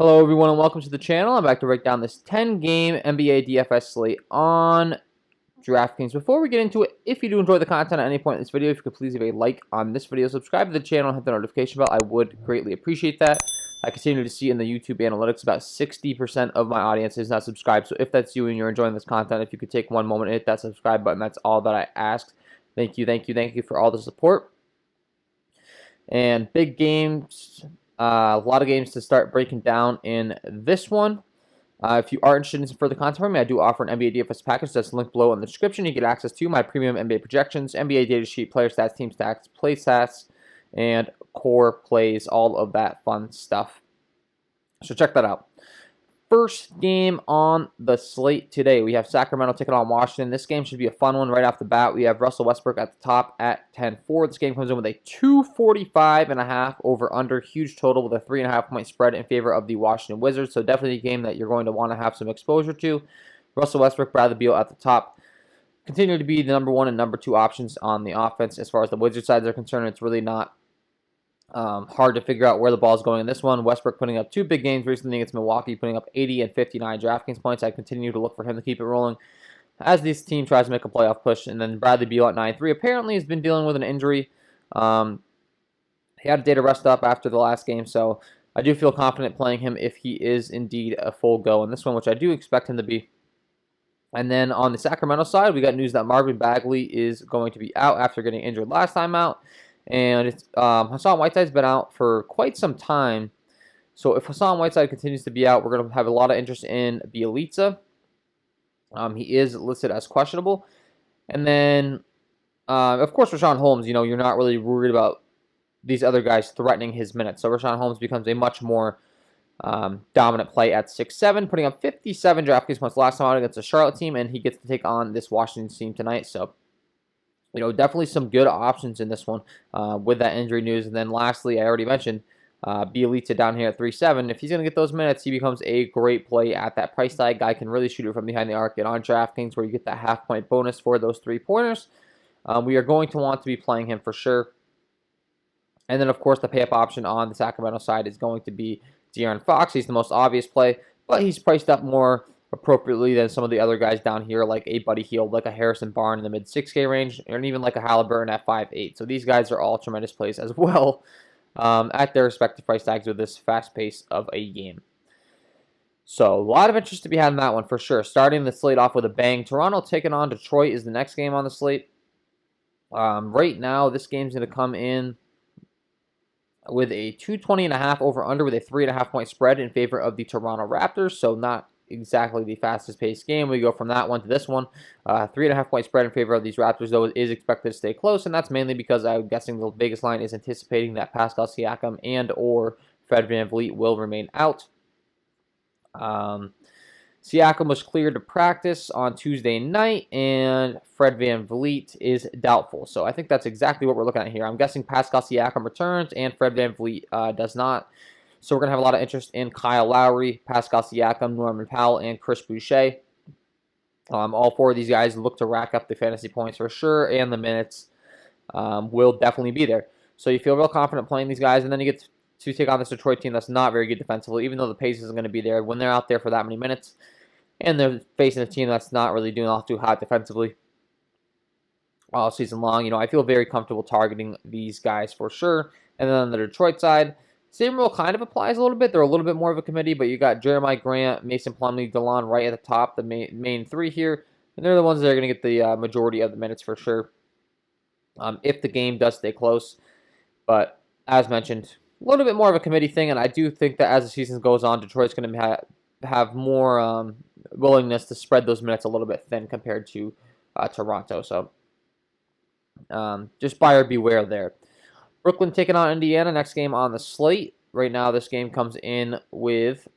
Hello everyone and welcome to the channel. I'm back to break down this 10-game NBA DFS slate on DraftKings. Before we get into it, if you do enjoy the content at any point in this video, if you could please leave a like on this video, subscribe to the channel, and hit the notification bell, I would greatly appreciate that. I continue to see in the YouTube analytics about 60% of my audience is not subscribed, so if that's you and you're enjoying this content, if you could take one moment and hit that subscribe button, that's all that I ask. Thank you for all the support. And big games. A lot of games to start breaking down in this one. If you are interested in some further content from me, I do offer an NBA DFS package that's linked below in the description. You get access to my premium NBA projections, NBA data sheet, player stats, team stats, play stats, and core plays, all of that fun stuff. So check that out. First game on the slate today, we have Sacramento taking on Washington. This game should be a fun one right off the bat. We have Russell Westbrook at the top at 10-4. This game comes in with a 245.5 over-under, huge total with a 3.5-point spread in favor of the Washington Wizards. So definitely a game that you're going to want to have some exposure to. Russell Westbrook, Bradley Beal at the top. Continue to be the number one and number two options on the offense. As far as the Wizards sides are concerned, it's really not hard to figure out where the ball is going in this one. Westbrook putting up two big games recently against Milwaukee, putting up 80 and 59 DraftKings points. I continue to look for him to keep it rolling as this team tries to make a playoff push. And then Bradley Beal at 9-3 apparently has been dealing with an injury. He had a day to rest up after the last game, so I do feel confident playing him if he is indeed a full go in this one, which I do expect him to be. And then on the Sacramento side, we got news that Marvin Bagley is going to be out after getting injured last time out. And Hassan Whiteside's been out for quite some time. So if Hassan Whiteside continues to be out, we're going to have a lot of interest in Bjelica. He is listed as questionable. And then, of course, Richaun Holmes, you're not really worried about these other guys threatening his minutes. So Richaun Holmes becomes a much more dominant play at 6'7", putting up 57 DraftKings points last time out against the Charlotte team, and he gets to take on this Washington team tonight. So definitely some good options in this one with that injury news. And then lastly, I already mentioned Bjelica down here at 3.7. If he's going to get those minutes, he becomes a great play at that price tag. Guy can really shoot it from behind the arc and on DraftKings where you get that half-point bonus for those three-pointers. We are going to want to be playing him for sure. And then, of course, the pay-up option on the Sacramento side is going to be De'Aaron Fox. He's the most obvious play, but he's priced up more appropriately than some of the other guys down here, like a Buddy Hield, like a Harrison Barnes in the mid-6K range, and even like a Halliburton at 5'8". So these guys are all tremendous plays as well at their respective price tags with this fast pace of a game. So a lot of interest to be had in that one for sure. Starting the slate off with a bang. Toronto taking on Detroit is the next game on the slate. Right now, this game's going to come in with a 220.5 over-under with a 3.5-point spread in favor of the Toronto Raptors. So not exactly the fastest paced game. We go from that one to this one. 3.5-point spread in favor of these Raptors, though, is expected to stay close, and that's mainly because I'm guessing the Vegas line is anticipating that Pascal Siakam and or Fred VanVleet will remain out. Siakam was cleared to practice on Tuesday night, and Fred VanVleet is doubtful. So I think that's exactly what we're looking at here. I'm guessing Pascal Siakam returns, and Fred VanVleet does not. So we're going to have a lot of interest in Kyle Lowry, Pascal Siakam, Norman Powell, and Chris Boucher. All four of these guys look to rack up the fantasy points for sure, and the minutes will definitely be there. So you feel real confident playing these guys, and then you get to take on this Detroit team that's not very good defensively, even though the pace isn't going to be there when they're out there for that many minutes. And they're facing a team that's not really doing all too hot defensively all season long. I feel very comfortable targeting these guys for sure. And then on the Detroit side, same rule kind of applies a little bit. They're a little bit more of a committee, but you got Jeremiah Grant, Mason Plumlee, DeLon right at the top, the main three here. And they're the ones that are going to get the majority of the minutes for sure if the game does stay close. But as mentioned, a little bit more of a committee thing, and I do think that as the season goes on, Detroit's going to have more willingness to spread those minutes a little bit thin compared to Toronto. So just buyer beware there. Brooklyn taking on Indiana, next game on the slate. Right now, this game comes in with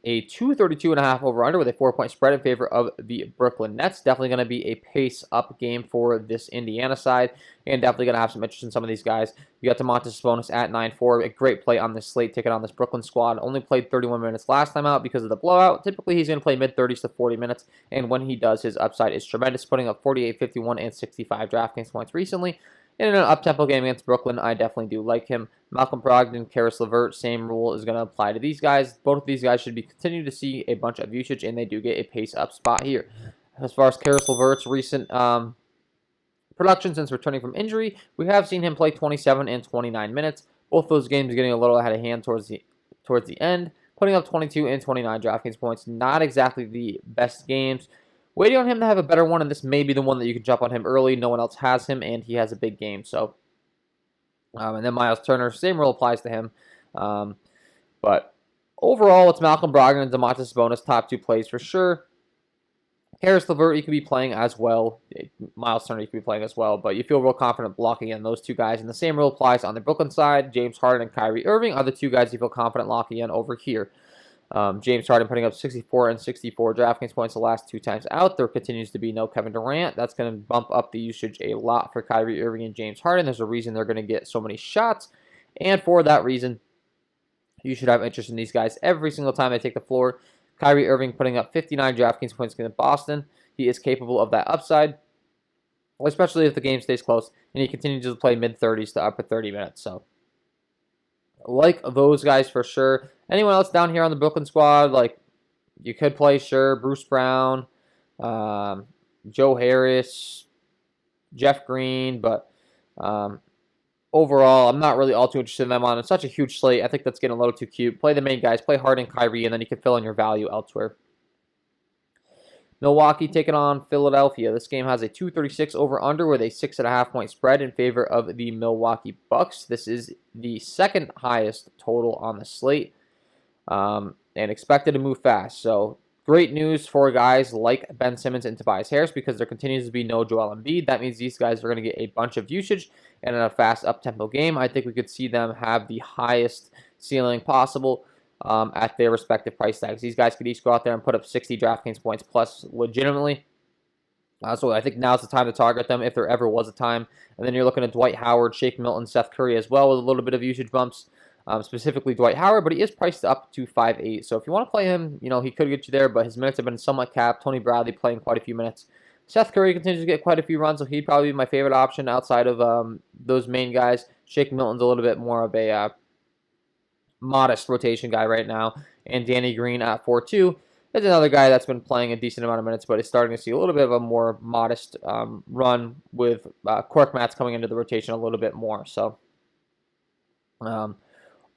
a 232.5 over-under with a 4-point spread in favor of the Brooklyn Nets. Definitely going to be a pace-up game for this Indiana side, and definitely going to have some interest in some of these guys. You got Domantas Sabonis at 9-4, a great play on this slate, taking on this Brooklyn squad. Only played 31 minutes last time out because of the blowout. Typically, he's going to play mid-30s to 40 minutes, and when he does, his upside is tremendous, putting up 48, 51, and 65 DraftKings points recently. in an up-tempo game against Brooklyn, I definitely do like him. Malcolm Brogdon, Karis LeVert, same rule is going to apply to these guys. Both of these guys should be continuing to see a bunch of usage, and they do get a pace-up spot here. As far as Karis LeVert's recent production since returning from injury, we have seen him play 27 and 29 minutes. Both those games getting a little ahead of hand towards the end, putting up 22 and 29 DraftKings points. Not exactly the best games. Waiting on him to have a better one, and this may be the one that you can jump on him early. No one else has him, and he has a big game. So, and then Miles Turner, same rule applies to him. But overall, it's Malcolm Brogdon and Domantas Sabonis, top 2 plays for sure. Karis LeVert, you could be playing as well. Miles Turner, you could be playing as well. But you feel real confident blocking in those 2 guys. And the same rule applies on the Brooklyn side. James Harden and Kyrie Irving are the 2 guys you feel confident locking in over here. James Harden putting up 64 and 64 DraftKings points the last 2 times out. There continues to be no Kevin Durant. That's going to bump up the usage a lot for Kyrie Irving and James Harden. There's a reason they're going to get so many shots. And for that reason, you should have interest in these guys every single time they take the floor. Kyrie Irving putting up 59 DraftKings points against Boston. He is capable of that upside, especially if the game stays close, and he continues to play mid-30s to upper 30 minutes. So, like those guys for sure. Anyone else down here on the Brooklyn squad, like you could play, sure, Bruce Brown, Joe Harris, Jeff Green, but overall, I'm not really all too interested in them on. It's such a huge slate. I think that's getting a little too cute. Play the main guys, play Harden, Kyrie, and then you can fill in your value elsewhere. Milwaukee taking on Philadelphia. This game has a 236 over-under with a 6.5 point spread in favor of the Milwaukee Bucks. This is the second highest total on the slate and expected to move fast. So great news for guys like Ben Simmons and Tobias Harris because there continues to be no Joel Embiid. That means these guys are going to get a bunch of usage, and in a fast up-tempo game, I think we could see them have the highest ceiling possible at their respective price tags. These guys could each go out there and put up 60 DraftKings points plus legitimately. So I think now's the time to target them if there ever was a time. And then you're looking at Dwight Howard, Shake Milton, Seth Curry as well with a little bit of usage bumps. Specifically Dwight Howard, but he is priced up to 5.8. So if you want to play him, he could get you there, but his minutes have been somewhat capped. Tony Bradley playing quite a few minutes. Seth Curry continues to get quite a few runs, so he'd probably be my favorite option outside of those main guys. Shake Milton's a little bit more of a modest rotation guy right now. And Danny Green at 4.2 is another guy that's been playing a decent amount of minutes, but is starting to see a little bit of a more modest run with Cork Mats coming into the rotation a little bit more. So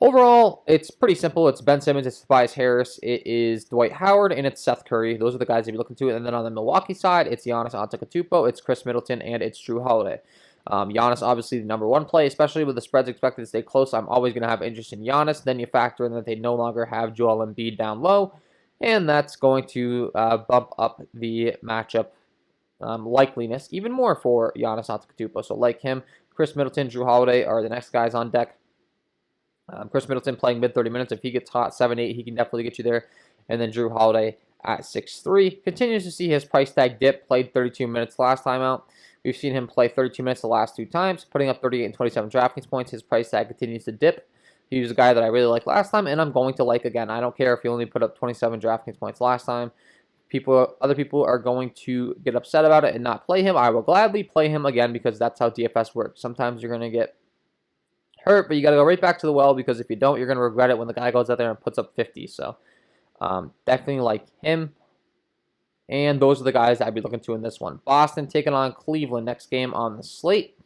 overall, it's pretty simple. It's Ben Simmons, it's Tobias Harris, it is Dwight Howard, and it's Seth Curry. Those are the guys you're looking to. And then on the Milwaukee side, it's Giannis Antetokounmpo, it's Chris Middleton, and it's Drew Holiday. Giannis, obviously, the number 1 play, especially with the spreads expected to stay close. I'm always going to have interest in Giannis. Then you factor in that they no longer have Joel Embiid down low, and that's going to bump up the matchup likeliness even more for Giannis Antetokounmpo. So like him, Chris Middleton, Drew Holiday are the next guys on deck. Chris Middleton playing mid-30 minutes. If he gets hot, 7-8, he can definitely get you there. And then Drew Holiday at 6'3". Continues to see his price tag dip. Played 32 minutes last time out. We've seen him play 32 minutes the last 2 times, putting up 38 and 27 DraftKings points. His price tag continues to dip. He was a guy that I really liked last time, and I'm going to like again. I don't care if he only put up 27 DraftKings points last time. Other people are going to get upset about it and not play him. I will gladly play him again because that's how DFS works. Sometimes you're going to get hurt, but you got to go right back to the well because if you don't, you're going to regret it when the guy goes out there and puts up 50. So definitely like him. And those are the guys I'd be looking to in this one. Boston taking on Cleveland next game on the slate.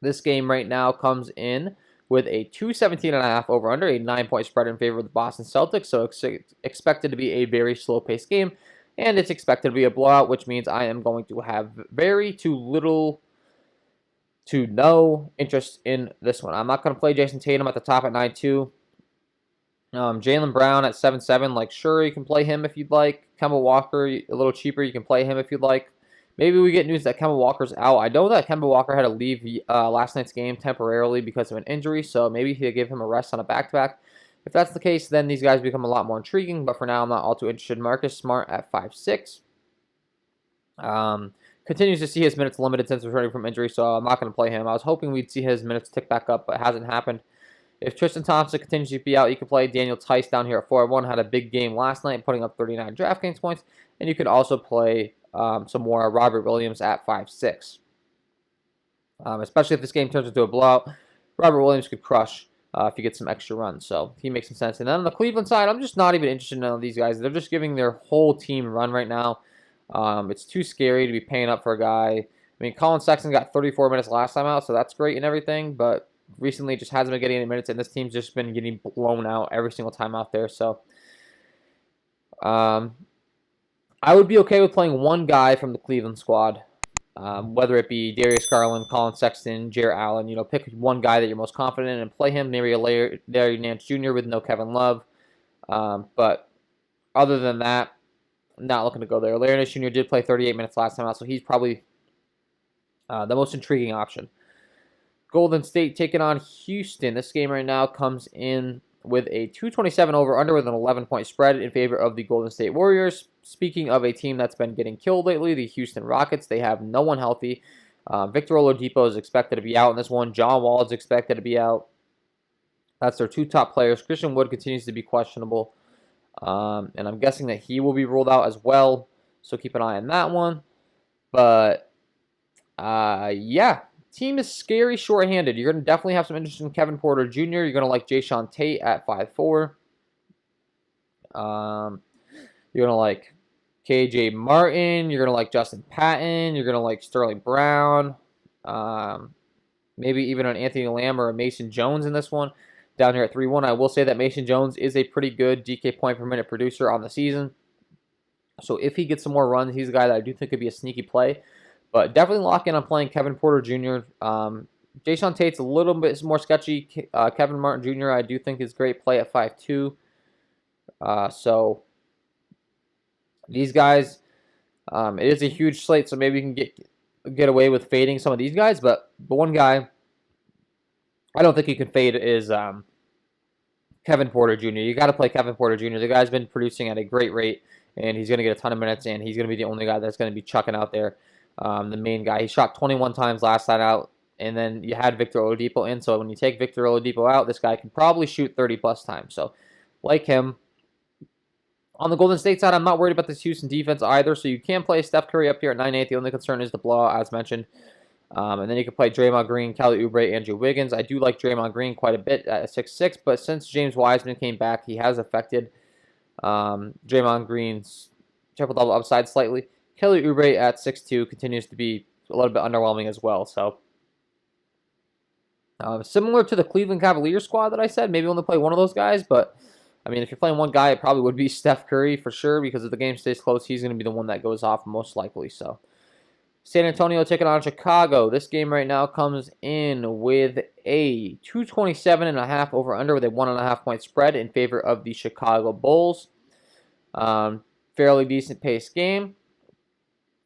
This game right now comes in with a 217.5 over under, a 9-point spread in favor of the Boston Celtics. So it's expected to be a very slow-paced game. And it's expected to be a blowout, which means I am going to have very too little to no interest in this one. I'm not going to play Jason Tatum at the top at 9.2. Jaylen Brown at 7.7. Like, sure, you can play him if you'd like. Kemba Walker, a little cheaper, you can play him if you'd like. Maybe we get news that Kemba Walker's out. I know that Kemba Walker had to leave last night's game temporarily because of an injury, so maybe he'll give him a rest on a back-to-back. If that's the case, then these guys become a lot more intriguing, but for now, I'm not all too interested. Marcus Smart at 5.6. Continues to see his minutes limited since returning from injury, so I'm not going to play him. I was hoping we'd see his minutes tick back up, but it hasn't happened. If Tristan Thompson continues to be out, you can play Daniel Tice down here at 4-1. Had a big game last night, putting up 39 DraftKings points. And you can also play some more Robert Williams at 5.6. especially if this game turns into a blowout. Robert Williams could crush if he gets some extra runs, so he makes some sense. And then on the Cleveland side, I'm just not even interested in none of these guys. They're just giving their whole team a run right now. It's too scary to be paying up for a guy. I mean, Colin Sexton got 34 minutes last time out, so that's great and everything, but recently just hasn't been getting any minutes, and this team's just been getting blown out every single time out there. So I would be okay with playing one guy from the Cleveland squad, whether it be Darius Garland, Colin Sexton, Jarrett Allen. You know, pick one guy that you're most confident in and play him. Maybe Larry Nance Jr. with no Kevin Love. But other than that, I'm not looking to go there. Larry Nance Jr. did play 38 minutes last time out, so he's probably the most intriguing option. Golden State taking on Houston. This game right now comes in with a 227 over-under with an 11-point spread in favor of the Golden State Warriors. Speaking of a team that's been getting killed lately, the Houston Rockets, they have no one healthy. Victor Oladipo is expected to be out in this one. John Wall is expected to be out. That's their two top players. Christian Wood continues to be questionable, and I'm guessing that he will be ruled out as well, so keep an eye on that one. But, yeah. Team is scary short-handed. You're going to definitely have some interest in Kevin Porter Jr. You're going to like Jayshawn Tate at 5'4". You're going to like KJ Martin. You're going to like Justin Patton. You're going to like Sterling Brown. Maybe even an Anthony Lamb or a Mason Jones in this one. Down here at 3-1. I will say that Mason Jones is a pretty good DK point per minute producer on the season. So if he gets some more runs, he's a guy that I do think could be a sneaky play. But definitely lock in on playing Kevin Porter Jr. Jayshawn Tate's a little bit more sketchy. Kevin Martin Jr. I do think is great play at 5'2". So these guys, it is a huge slate, so maybe you can get away with fading some of these guys. But the one guy I don't think you can fade is Kevin Porter Jr. You got to play Kevin Porter Jr. The guy's been producing at a great rate, and he's going to get a ton of minutes, and he's going to be the only guy that's going to be chucking out there. The main guy. He shot 21 times last night out, and then you had Victor Oladipo in. So when you take Victor Oladipo out, this guy can probably shoot 30-plus times. So like him. On the Golden State side, I'm not worried about this Houston defense either. So you can play Steph Curry up here at 9-8. The only concern is the blowout, as mentioned. And then you can play Draymond Green, Kelly Oubre, Andrew Wiggins. I do like Draymond Green quite a bit at 6'6", but since James Wiseman came back, he has affected Draymond Green's triple-double upside slightly. Kelly Oubre at 6'2" continues to be a little bit underwhelming as well. So similar to the Cleveland Cavaliers squad that I said, maybe only play one of those guys. But, I mean, if you're playing one guy, it probably would be Steph Curry for sure, because if the game stays close, he's going to be the one that goes off most likely. So San Antonio taking on Chicago. This game right now comes in with a 227.5 over-under with a 1.5-point spread in favor of the Chicago Bulls. Fairly decent pace game.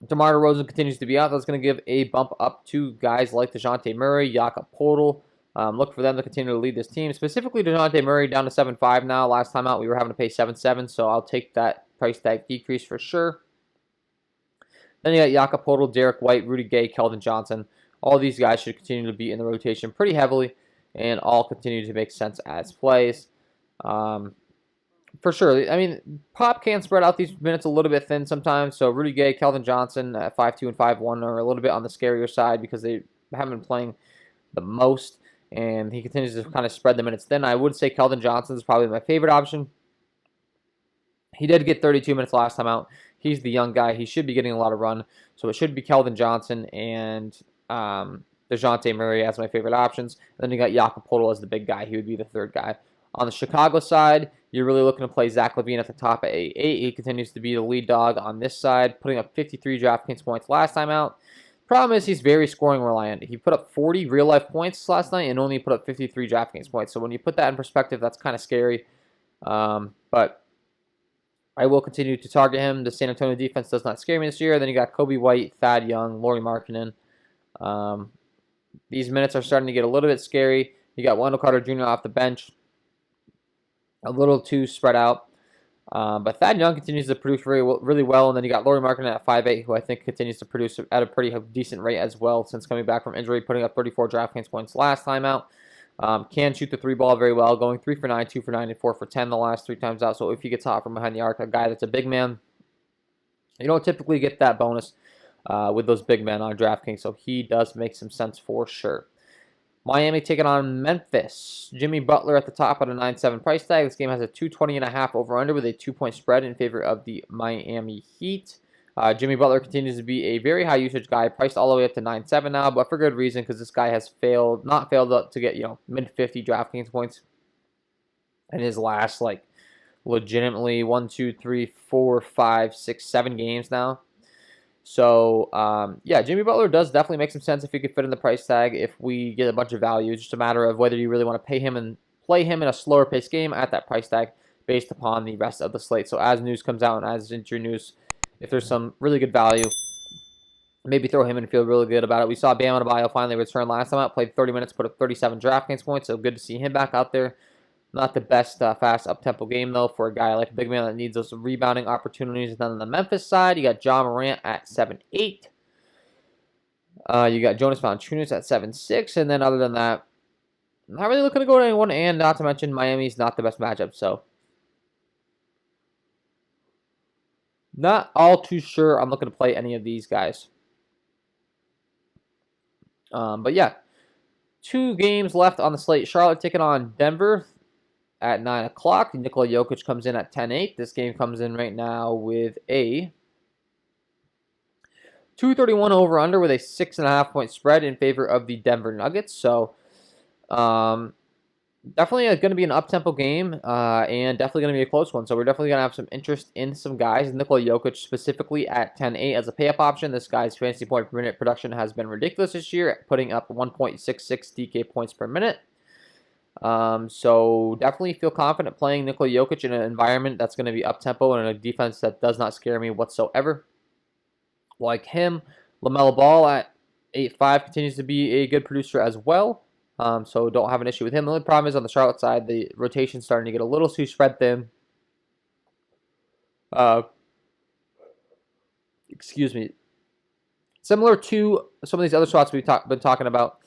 DeMar DeRozan continues to be out. That's going to give a bump up to guys like DeJounte Murray, Jakob Poeltl. Look for them to continue to lead this team. Specifically, DeJounte Murray down to 7.5 now. Last time out, we were having to pay 7.7, so I'll take that price tag decrease for sure. Then you got Jakob Poeltl, Derek White, Rudy Gay, Keldon Johnson. All these guys should continue to be in the rotation pretty heavily, and all continue to make sense as plays. For sure. I mean, Pop can spread out these minutes a little bit thin sometimes. So Rudy Gay, Keldon Johnson at 5'2" and 5'1" are a little bit on the scarier side because they haven't been playing the most. And he continues to kind of spread the minutes thin. I would say Keldon Johnson is probably my favorite option. He did get 32 minutes last time out. He's the young guy. He should be getting a lot of run. So it should be Keldon Johnson and DeJounte Murray as my favorite options. And then you got Jakob Poeltl as the big guy. He would be the third guy. On the Chicago side, you're really looking to play Zach LaVine at the top at 8'8". He continues to be the lead dog on this side, putting up 53 DraftKings points last time out. Problem is he's very scoring reliant. He put up 40 real-life points last night and only put up 53 DraftKings points. So when you put that in perspective, that's kind of scary. But I will continue to target him. The San Antonio defense does not scare me this year. Then you got Kobe White, Thad Young, Lauri Markkanen. These minutes are starting to get a little bit scary. You got Wendell Carter Jr. off the bench. A little too spread out. But Thad Young continues to produce really well. And then you got Lauri Markkanen at 5'8", who I think continues to produce at a pretty decent rate as well since coming back from injury, putting up 34 DraftKings points last time out. Can shoot the 3 ball very well, going 3 for 9, 2 for 9, and 4 for 10 the last 3 times out. So if he gets hot from behind the arc, a guy that's a big man, you don't typically get that bonus. with those big men on DraftKings, so he does make some sense for sure. Miami taking on Memphis. Jimmy Butler at the top at a 9.7 price tag. This game has a 220.5 over-under with a 2-point spread in favor of the Miami Heat. Jimmy Butler continues to be a very high usage guy, priced all the way up to 9.7 now, but for good reason because this guy has not failed to get mid-50 DraftKings points in his last legitimately 1, 2, 3, 4, 5, 6, 7 games now. So, yeah, Jimmy Butler does definitely make some sense if you could fit in the price tag if we get a bunch of value. It's just a matter of whether you really want to pay him and play him in a slower paced game at that price tag based upon the rest of the slate. So as news comes out and as injury news, if there's some really good value, maybe throw him and feel really good about it. We saw Bam Adebayo finally return last time out, played 30 minutes, put up 37 DraftKings points, so good to see him back out there. Not the best fast up-tempo game, though, for a guy like a big man that needs those rebounding opportunities. And then on the Memphis side, you got Ja Morant at 7.8. You got Jonas Valanciunas at 7.6. And then other than that, not really looking to go to anyone. And not to mention, Miami's not the best matchup. So, not all too sure I'm looking to play any of these guys. But yeah, 2 games left on the slate. Charlotte taking on Denver at 9 o'clock. Nikola Jokic comes in at 10.8. This game comes in right now with a 231 over-under with a 6.5-point spread in favor of the Denver Nuggets. So, definitely going to be an up-tempo game and definitely going to be a close one. So, we're definitely going to have some interest in some guys. Nikola Jokic specifically at 10.8 as a pay-up option. This guy's fantasy point per minute production has been ridiculous this year, putting up 1.66 DK points per minute. So definitely feel confident playing Nikola Jokic in an environment that's going to be up-tempo and a defense that does not scare me whatsoever. Like him, LaMelo Ball at 8.5 continues to be a good producer as well. So don't have an issue with him. The only problem is on the Charlotte side, the rotation's starting to get a little too spread thin. Excuse me. Similar to some of these other shots we've been talking about.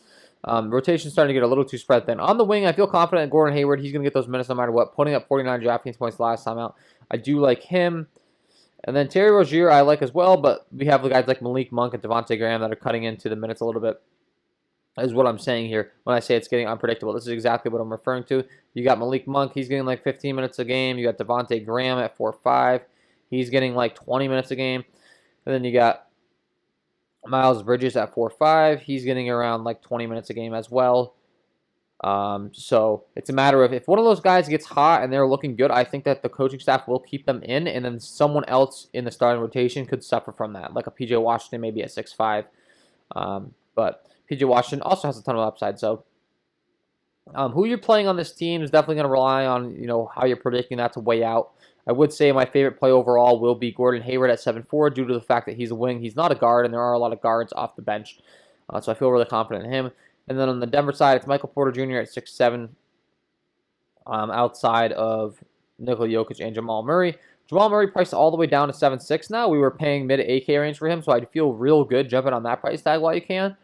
Rotation's starting to get a little too spread thin. On the wing, I feel confident in Gordon Hayward. He's going to get those minutes no matter what, putting up 49 DraftKings points last time out. I do like him. And then Terry Rozier I like as well, but we have the guys like Malik Monk and Devontae Graham that are cutting into the minutes a little bit, is what I'm saying here when I say it's getting unpredictable. This is exactly what I'm referring to. You got Malik Monk. He's getting like 15 minutes a game. You got Devontae Graham at 4.5. He's getting like 20 minutes a game. And then you got Miles Bridges at 4.5. He's getting around like 20 minutes a game as well. So it's a matter of if one of those guys gets hot and they're looking good, I think that the coaching staff will keep them in, and then someone else in the starting rotation could suffer from that, like a PJ Washington maybe at 6.5. But PJ Washington also has a ton of upside. So who you're playing on this team is definitely going to rely on how you're predicting that to weigh out. I would say my favorite play overall will be Gordon Hayward at 7.4 due to the fact that he's a wing. He's not a guard, and there are a lot of guards off the bench. So I feel really confident in him. And then on the Denver side, it's Michael Porter Jr. at 6.7 outside of Nikola Jokic and Jamal Murray. Jamal Murray priced all the way down to 7.6 now. We were paying mid-8K range for him, so I'd feel real good jumping on that price tag while you can.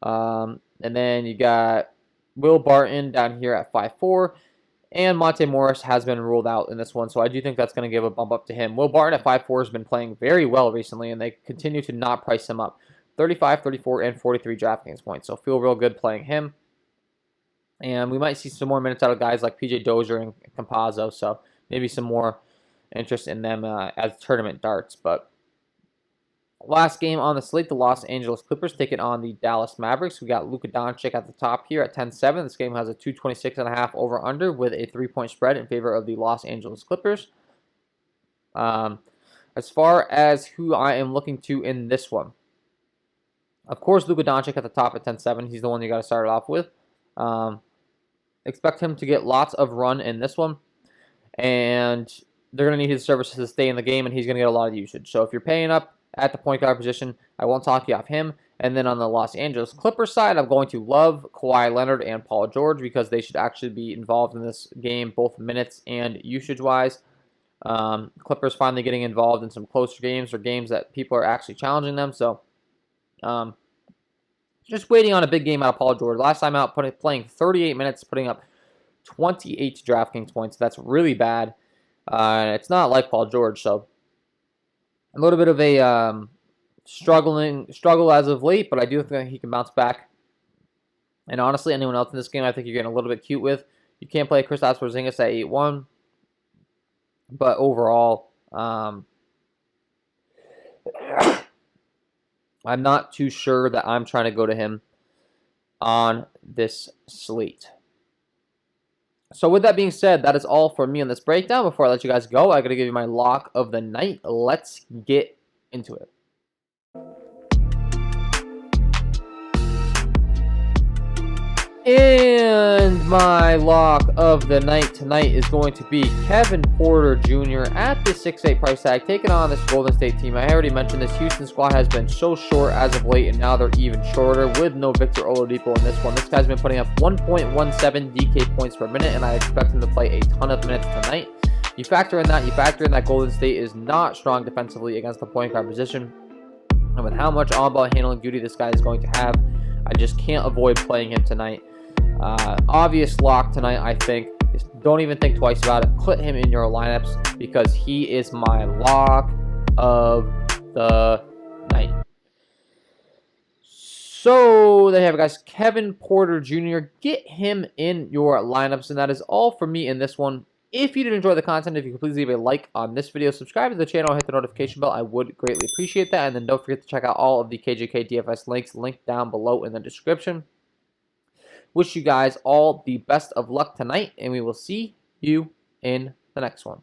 And then you got Will Barton down here at 5.4. And Monte Morris has been ruled out in this one, so I do think that's going to give a bump up to him. Will Barton at 5.4 has been playing very well recently, and they continue to not price him up. 35, 34, and 43 DraftKings points, so feel real good playing him. And we might see some more minutes out of guys like PJ Dozier and Campazzo, so maybe some more interest in them as tournament darts. But last game on the slate, the Los Angeles Clippers taking on the Dallas Mavericks. We got Luka Doncic at the top here at 10.7. This game has a 226.5 over-under with a 3-point spread in favor of the Los Angeles Clippers. As far as who I am looking to in this one, of course, Luka Doncic at the top at 10.7. He's the one you got to start it off with. Expect him to get lots of run in this one, and they're going to need his services to stay in the game, and he's going to get a lot of usage. So if you're paying up at the point guard position, I won't talk you off him. And then on the Los Angeles Clippers side, I'm going to love Kawhi Leonard and Paul George because they should actually be involved in this game, both minutes and usage-wise. Clippers finally getting involved in some closer games or games that people are actually challenging them. So just waiting on a big game out of Paul George. Last time out, playing 38 minutes, putting up 28 DraftKings points. That's really bad. It's not like Paul George, so a little bit of a struggle as of late, but I do think he can bounce back. And honestly, anyone else in this game, I think you're getting a little bit cute with. You can't play Kristaps Porzingis at 8-1, but overall, I'm not too sure that I'm trying to go to him on this slate. So with that being said, that is all for me on this breakdown. Before I let you guys go, I got to give you my lock of the night. Let's get into it. And my lock of the night tonight is going to be Kevin Porter Jr. at the 6'8 price tag, taking on this Golden State team. I already mentioned this Houston squad has been so short as of late, and now they're even shorter with no Victor Oladipo in this one. This guy's been putting up 1.17 DK points per minute, and I expect him to play a ton of minutes tonight. You factor in that Golden State is not strong defensively against the point guard position, and with how much on-ball handling duty this guy is going to have, I just can't avoid playing him tonight. Obvious lock tonight, I think. Just don't even think twice about it. Put him in your lineups because he is my lock of the night. So there you have it, guys. Kevin Porter Jr. Get him in your lineups, and that is all for me in this one. If you did enjoy the content, if you could please leave a like on this video, subscribe to the channel, hit the notification bell, I would greatly appreciate that. And then don't forget to check out all of the KJK DFS links linked down below in the description. Wish you guys all the best of luck tonight, and we will see you in the next one.